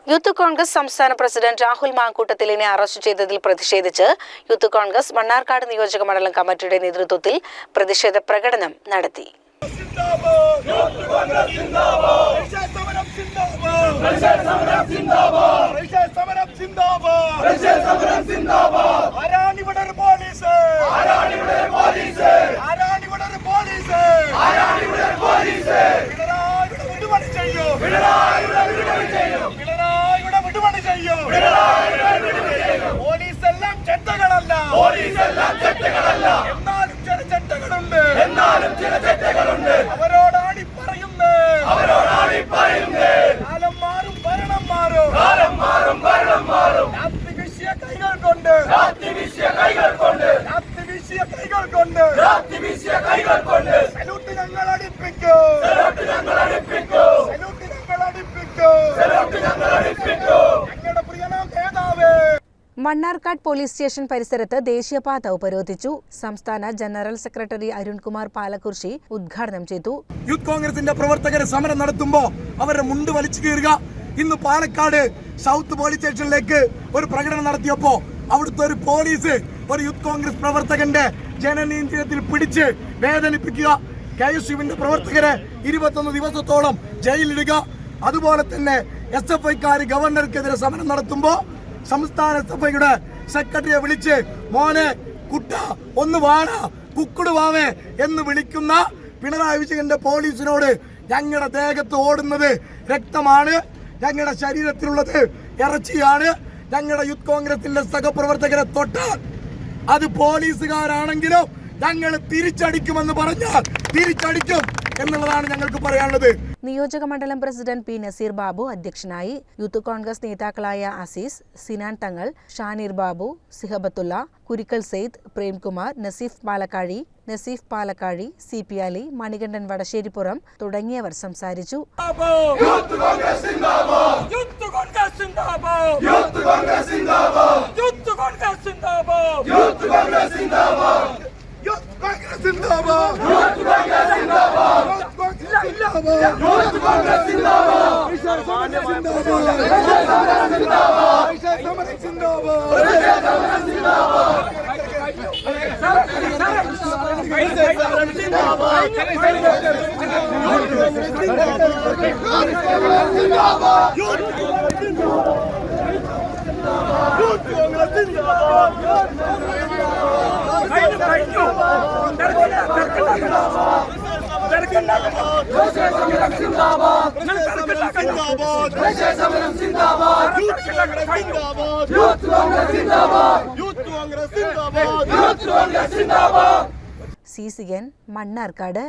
Youth Congress സംസ്ഥാന president Rahul മാങ്കൂട്ടത്തിലിനെ arrest ചെയ്തതിൽ പ്രതിഷേധിച്ച് യൂത്ത് കോൺഗ്രസ് മണ്ണാർക്കാട് നിയോജക മണ്ഡലം കമ്മിറ്റിയുടെ നേതൃത്വത്തിൽ പ്രതിഷേധ പ്രകടനം നടത്തി. മണ്ണാർക്കാട് പോലീസ് സ്റ്റേഷൻ പരിസരത്ത് ദേശീയപാത ഉപരോധിച്ചു. സംസ്ഥാന ജനറൽ സെക്രട്ടറി അരുൺകുമാർ പാലക്കുർശി ഉദ്ഘാടനം ചെയ്തു. യൂത്ത് കോൺഗ്രസിന്റെ പ്രവർത്തകർ സമരം നടത്തുമ്പോൾ അവരുടെ മുണ്ട് വലിച്ചു കീറുക. ഇന്ന് പാലക്കാട് സൗത്ത് പോലീസ് സ്റ്റേഷനിലേക്ക് ഒരു പ്രകടനം നടത്തിയപ്പോൾ അവിടുത്തെ ഒരു പോലീസ് ഒരു യൂത്ത് കോൺഗ്രസ് പ്രവർത്തകന്റെ ജനനിയന്ത്രണത്തിൽ പിടിച്ച് വേദനിപ്പിക്കുക, KSUവിന്റെ പ്രവർത്തകരെ 21 ദിവസത്തോളം ജയിലിടുക. അതുപോലെ തന്നെ SFIക്കാർ ഗവർണർക്കെതിരെ സമരം നടത്തുമ്പോൾ സംസ്ഥാന സഭയുടെ സെക്രട്ടറിയെ വിളിച്ച് മോനെ കുട്ട ഒന്ന് വാണ കുക്കുട് വാവേ എന്ന് വിളിക്കുന്ന പിണറായി വിജയന്റെ പോലീസിനോട് ഞങ്ങളുടെ ദേഹത്ത് ഓടുന്നത് രക്തമാണ്, ഞങ്ങളുടെ ശരീരത്തിലുള്ളത് ഇറച്ചിയാണ്. ഞങ്ങളുടെ യൂത്ത് കോൺഗ്രസിന്റെ സഹപ്രവർത്തകരെ തൊട്ടാൽ അത് പോലീസുകാരാണെങ്കിലും ഞങ്ങൾ തിരിച്ചടിക്കുമെന്ന് പറഞ്ഞാൽ തിരിച്ചടിക്കും എന്നുള്ളതാണ് ഞങ്ങൾക്ക് പറയാനുള്ളത്. നിയോജക മണ്ഡലം പ്രസിഡന്റ് പി നസീർ ബാബു അധ്യക്ഷനായി. യൂത്ത് കോൺഗ്രസ് നേതാക്കളായ അസീസ്, സിനാൻ തങ്ങൾ, ഷാനീർ ബാബു, സിഹബത്തുള്ള, കുരിക്കൽ സെയ്ദ്, പ്രേംകുമാർ, നസീഫ് പാലക്കാഴി, CP അലി, മണികണ്ഠൻ വടശ്ശേരിപ്പുറം തുടങ്ങിയവർ സംസാരിച്ചു. CCN മണ്ണാർക്കാട്.